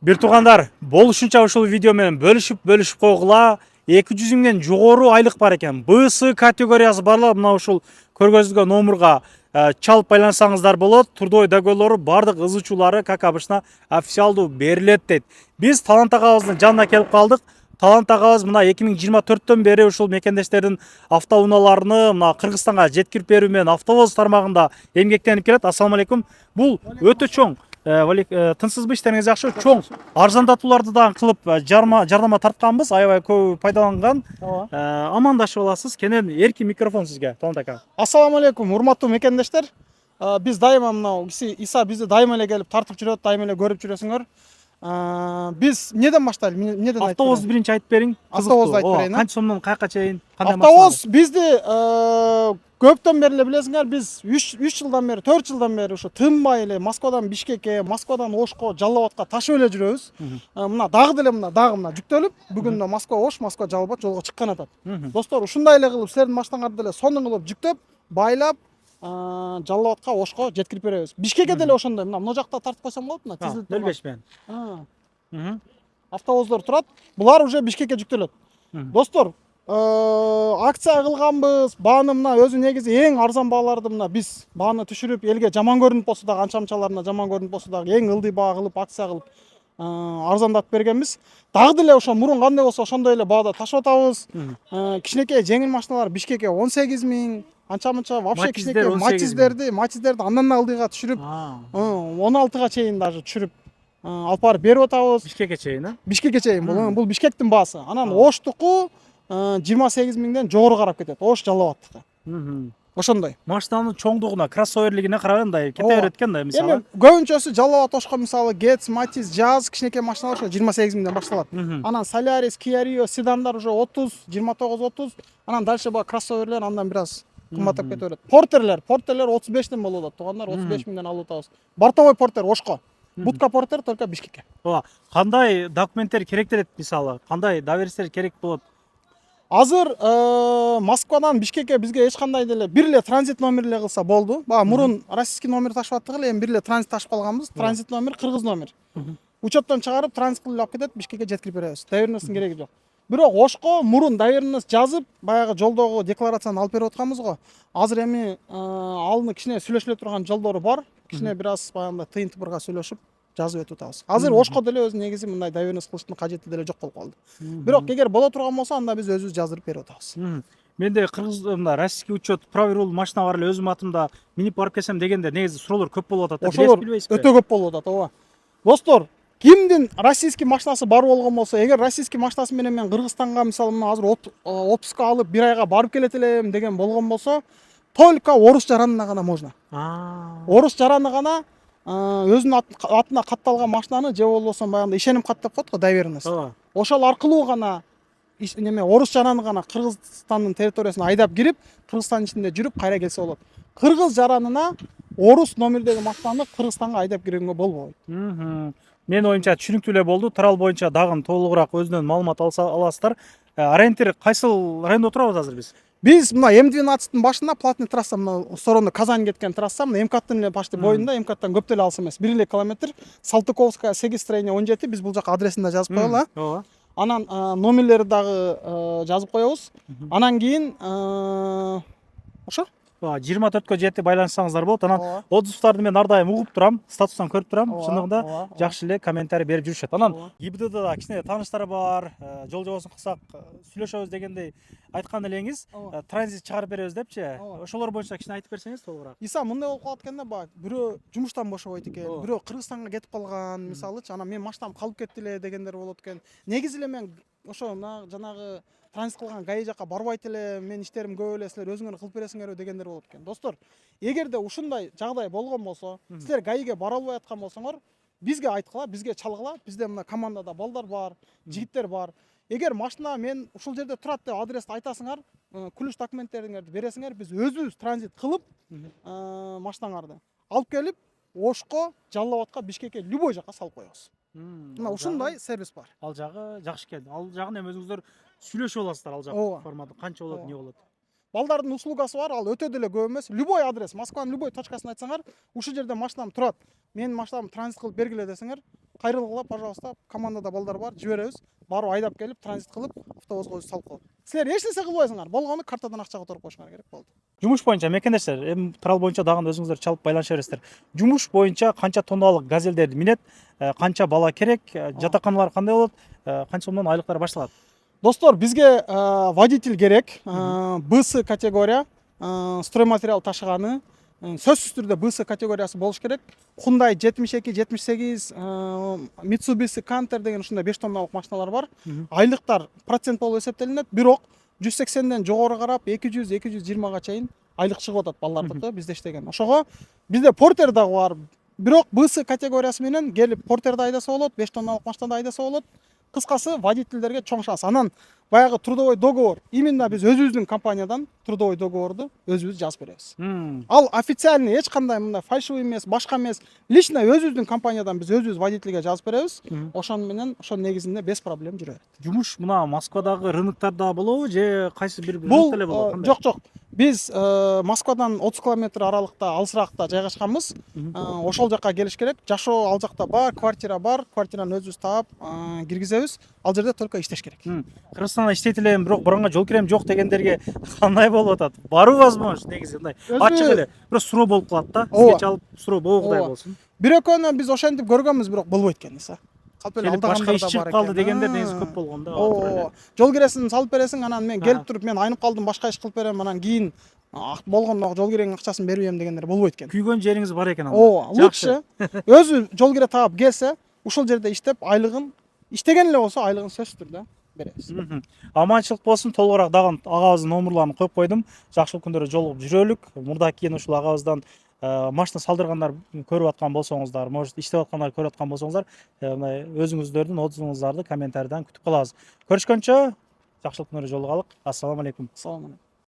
Бир туугандар, болушунча ушул видео менен бөлүшүп койгула. 200 миңден жогору айлык бар экен. БС категориясы барлар мына ушул көргөзүлгөн номурга чалып байлансаңыздар болот. Турдой дагөлөрү бардык ыз учуулары как обычно официалдуу берилет дейт. Биз Талант агабыздын жанына келип калдык. Талант агабыз мына 2024-төн бери ушул мекендештердин автоунааларыны мына Кыргызстанга жеткирип берүү менен автобус тармагында эмгектенип келет. Ассаламу алейкум. Бул өтө чоң тынчсызбы, иштериңиз жакшы? Чоң арзандатууларды да кылып жардама тартканбыз, аябай көп пайдаланган. Амандашып аласыз. Кенен эркин микрофон сизге, Талант ака. Ассаламу алейкум, урматтуу мекендештер. Биз дайыма мынау Иса бизди дайыма эле келип тартып жүрөт, дайыма эле көрүп жүрөсүңөр. Биз эмнеден баштайлы? Эмнеден айтып Автобус биринчи айтып бериң. Автобусду айтып берейин. Канча сомдон каяка чейин? Кандай Автобус бизди көптөн бери эле билесиңер, биз 3 жылдан бери, 4 жылдан бери ушу тынбай эле Москвадан Бишкекке, Москвадан Ошко, Жалал Абадка ташып эле жүрөбүз. Мына дагы мына жүктөлүп, бүгүн Москва Ош, Москва Жалал Абад жолго чыккан атат. Достор, ушундай эле кылып силердин машинаңарды деле сонун кылып жүктөп, байлап Жалал Абадка, Ошко жеткирип беребиз. Бишкекке деле ошондой. Мына жакта тартып койсом болот, мына тизилип турган. 05 менен. Автобустар турат. Булар уже Бишкекке жүктөлөт. Достор, акция кылганбыз. Бааны мына өзү негизи эң арзан бааларды мына биз бааны түшүрүп, элге жаман көрүнүп болсо дагы, анча-мынчаларына жаман көрүнүп болсо дагы эң ылдый баа кылып, акция кылып арзандатып бергенбиз. Дагы деле ошо мурун кандай болсо ошондой эле баада ташып атабыз. Кичинекей жеңил машиналар Бишкекке 18 миң, анча-мынча вообще кичинекей матиздерди андан да ылдыйга түшүрүп, 16га чейин даже түшүрүп алып барып берип атабыз. Бишкекке чейин, Бишкекке чейин бул Бишкектин баасы. Анан Оштуку 28 миңден жогору карап кетет. Ош Жалал Абадтыкы. Ошондой. Машинанын чоңдугуна, кроссоверлигине карап мындай кете берет экен да, мисалы. Эми көбүнчөсү Жалал Абад Ошко мисалы Гетс, Матиз, Жаз кичинекей машиналар ошо 28 миңден башталат. Анан Солярис, Kia Rio, седандар уже 30, 29-30. Анан дальше баа кроссоверлер андан бир аз кымбаттап кете берет. Портерлер 35ден болуп атат. Туугандар 35 миңден алып атабыз. Бортовой портер Ошко. Будка портер только Бишкекке. Кандай документтер керектелет, мисалы? Кандай доверенностьтер керек болот? Азыр Москвадан Бишкекке бизге эч кандай деле бир эле транзит номер эле кылса болду. Мурун российский номер ташып аттык эле, эми бир эле транзит ташып калганбыз. Транзит номер кыргыз номер. Учеттон чыгарып, транзит кылып алып кетет, Бишкекке жеткирип беребиз. Доверенностьтун кереги жок. Бирок Ошко мурун доверенность жазып, баягы жолдогу декларацияны алып берип атканбыз го. Азыр эми алыны кичине сүйлөшүлө турган жолдору бар. Кичине бир аз баягындай тыйын тыпырга сүйлөшүп жазып өтүп атабыз. Азыр Ошко деле өзү негизи мындай доверенность кылыштын кажети деле жок болуп калды. Бирок эгер боло турган болсо, анда биз өзүбүз жаздырып берип атабыз. Менде кыргыз мына российский учет, правый руль машина бар эле, өзүмдүн атымда минип барып келсем дегенде негизи суроолор көп болуп атат. Ошолор өтө көп болуп атат, ооба. Достор, кимдин российский машинасы бар болгон болсо, эгер российский машинасы менен мен Кыргызстанга мисалы мына азыр отпуска алып бир айга барып келет элем деген болгон болсо, только орус жаранына гана можно. Орус жараны гана өзүнүн атына катталган машинаны же болбосо баягындай ишеним кат деп коет го, доверенность. Ошол аркылуу гана неме орус жараны гана Кыргызстандын территориясына айдап кирип, Кыргызстандын ичинде жүрүп кайра келсе болот. Кыргыз жаранына орус номердеги машинаны Кыргызстанга айдап киргенге болбойт. Менин оюмча түшүнүктүү эле болду. Турал боюнча дагы толугураак өзүнөн маалымат аласыздар. Ориентир кайсыл райондо отурабыз азыр биз? Биз мына М12-тын башында платный трасса, мына сторону Казань кеткен трасса, мына МКАДтын эле почти боюнда, МКАДтан көп деле алыс эмес. 1 эле километр, Салтыковская 8 строение 17, биз бул жака адресин да жазып коелу. Ооба. Анан номерлери дагы жазып коебуз. Анан кийин ошо 24кө жетип байланышсаңыздар болот. Анан отзывдарды мен ар дайым угуп турам, статустан көрүп турам. Чындыгында жакшы эле комментарий берип жүрүшөт. Анан ГИБДДда кичине тааныштар бар, жол жобосун кылсак сүйлөшөбүз дегендей айткан элеңиз, транзит чыгарып беребиз депчи. Ошолор боюнча кичине айтып берсеңиз толугураак. Иса мындай болуп калат экен да, баа бирөө жумуштан бошобойт экен, бирөө Кыргызстанга кетип калган, мисалычы, анан мен машинам калып кетти эле дегендер болот экен. Негизи эле мен ошо жанагы транзит кылган ГАИ жака барбайт эле, мен иштерим көп эле, силер өзүңөр кылып бересиңерби дегендер болот экен. Достор, эгерде ушундай жагдай болгон болсо, силер ГАИге бара албай аткан болсоңор, бизге айткыла, бизге чалгыла. Бизде мына командада балдар бар, жигиттер бар. Эгер машина мен ушул жерде турат деп адрести айтасыңар, күлүш документтериңерди бересиңер, биз өзүбүз транзит кылып машинаңарды алып келип, Ошко, Жалал Абадка, Бишкекке любой жака салып коебуз. Мына ушундай сервис бар. Ал жагы жакшы экен. Ал жагын эми өзүңүздөр сүйлөшүп аласыздар, ал жак форматы канча болот, эмне болот. Балдардын услугасы бар, ал өтө деле көп эмес. Любой адрес, Москванын любой точкасын айтсаңар, ушул жерде машинам турат. Менин машинамды транзит кылып бергиле десеңер, кайрылгыла, пожалуйста, командада балдар бар, жиберебиз. Барып айдап келип, транзит кылып, автобусга өзү салып коет. Силер эч нерсе кылбайсыңар. Болгону картадан акча которуп коюшуңар керек болду. Жумуш боюнча мекендештер, эми турал боюнча дагы өзүңүздөр чалып байланыша бересиздер. Жумуш боюнча канча тонналык газелдерди минет, канча бала керек, жатаканалар кандай болот, канча сомдон айлыктар башталат? Достор, бизге водитель керек. БС категория, стройматериал ташыганы. Сөзсүз түрдө БС категориясы болуш керек. Hyundai 72, 78, Mitsubishi Canter деген ушундай 5 тонналык машиналар бар. Айлыктар процент болуп эсептелинет. Бирок 180ден жогору карап 200-220га чейин айлык чыгып атат балдардыкы бизде иштеген. Ошого бизде портер дагы бар. Бирок БС категориясы менен келип портерди айдаса болот, 5 тонналык машинада айдаса болот. Кыскасы, водительдерге чоң шанс. Анан баягы трудовой договор, именно биз өзүбүздүн компаниядан трудовой договорду өзүбүз жазып беребиз. Ал официальный, эч кандай мындай фальшивый эмес, башка эмес. Лично өзүбүздүн компаниядан биз өзүбүз водительге жазып беребиз. Ошон менен, ошонун негизинде без проблем жүрө берет. Жумуш мына Москвадагы рыноктарда болобу же кайсы бир Бул рынокто эле болобу? жок. Биз Москвадан 30 километр аралыкта, алысыракта жайгашканбыз. Ошол жака келиш керек. Жашоо ал жакта бар, квартира бар. Квартираны өзүбүз таап, киргизебиз. Ал жерде только иштеш керек. Кыргызстанда иштейт элем, бирок буранга жол кирем жок дегендерге кандай болуп атат? Баруу возможно негизи мындай. Ачык эле. Бирок суроо болуп калат да. Сизге чалып суроо болгудай болсун. Бир экөөнү биз ошентип көргөнбүз, бирок болбойт экен эсе. Келип башка иш чыгып калды дегендер негизи көп болгон да. Жол киресин салып бересиң, анан мен келип туруп мен айнып калдым, башка иш кылып берем, анан кийин болгондо жол киренин акчасын бербейм дегендер болбойт экен. Күйгөн жериңиз бар экен анда. Лучше өзү жол кире таап келсе, ушул жерде иштеп, айлыгын иштеген эле болсо, айлыгын сөзсүз түрдө беребиз. Аманчылык болсун. Толугураак дагы агабыздын номерларын коюп койдум. Жакшылык күндөрү жолугуп жүрөлүк. Мурда кийин ушул агабыздан машина салдыргандар көрүп аткан болсоңуздар, может иштеп аткандар көрүп аткан болсоңуздар, мындай өзүңүздөрдүн отзывыңыздарды комментарийдан күтүп калабыз. Көрүшкөнчө жакшылык күндөрү жолугалык. Ассаламу алейкум. Салам алейкум.